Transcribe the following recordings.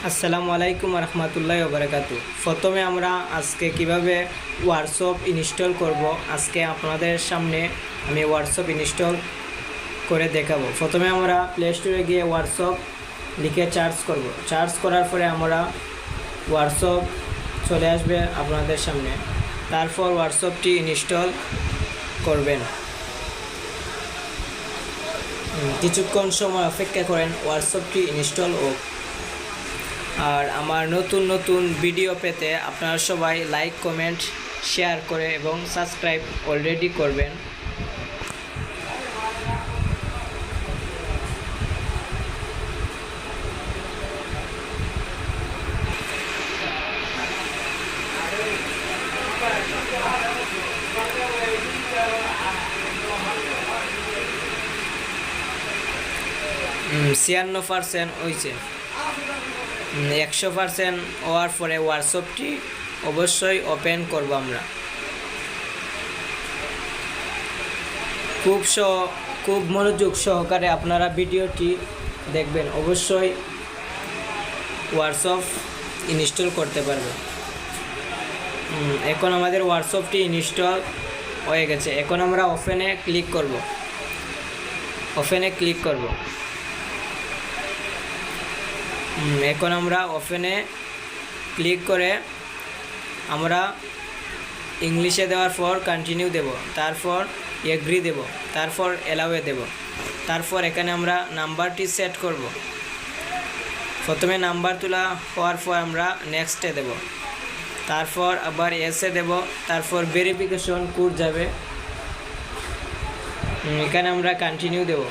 আসসালামু আলাইকুম রহমতুল্লাহি ওয়া বারাকাতুহু। প্রথমে আমরা আজকে কিভাবে হোয়াটসঅ্যাপ ইনস্টল করব, আজকে আপনাদের সামনে আমি হোয়াটসঅ্যাপ ইনস্টল করে দেখাবো। প্রথমে আমরা প্লে স্টোরে গিয়ে হোয়াটসঅ্যাপ লিখে সার্চ করব। সার্চ করার পরে আমরা হোয়াটসঅ্যাপ চলে আসবে আপনাদের সামনে। তারপর হোয়াটসঅ্যাপটি ইনস্টল করবেন। কিছুক্ষণ সময় অপেক্ষা করেন হোয়াটসঅ্যাপটি ইনস্টল হোক। আর আমার নতুন নতুন ভিডিও পেতে আপনারা সবাই লাইক, কমেন্ট, শেয়ার করে এবং সাবস্ক্রাইব অলরেডি করবেন। ছিয়ান্ন % হয়েছে। 100% হওয়ার পরে হোয়াটসঅ্যাপটি অবশ্যই ওপেন করব আমরা। খুব মনোযোগ সহকারে আপনারা ভিডিওটি দেখবেন, অবশ্যই হোয়াটসঅ্যাপ ইনস্টল করতে পারবেন। এখন আমাদের হোয়াটসঅ্যাপটি ইনস্টল হয়ে গেছে। এখন আমরা ওপেনে ক্লিক করব। এখন আমরা ওপেনে ক্লিক করে আমরা ইংলিশে দেওয়ার পর কন্টিনিউ দেব, তারপর এগ্রি দেব, তারপর অ্যালাউয়ে দেব। তারপর এখানে আমরা নাম্বারটি সেট করব। প্রথমে নাম্বার তোলা হওয়ার পর আমরা নেক্সটে দেব, তারপর আবার এসে দেব, তারপর ভেরিফিকেশন কোড যাবে, এখানে আমরা কন্টিনিউ দেব।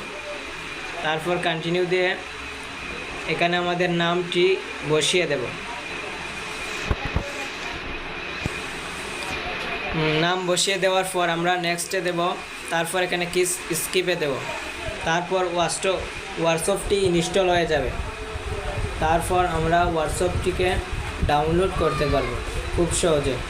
তারপর কন্টিনিউ দিয়ে এখানে আমাদের নামটি বসিয়ে দেব। নাম বসিয়ে দেওয়ার পর আমরা নেক্সটে দেব, তারপর এখানে স্কিপে দেব। তারপর হোয়াটসঅ্যাপটি ইনস্টল হয়ে যাবে। তারপর আমরা হোয়াটসঅ্যাপটিকে ডাউনলোড করতে পারবো খুব সহজে।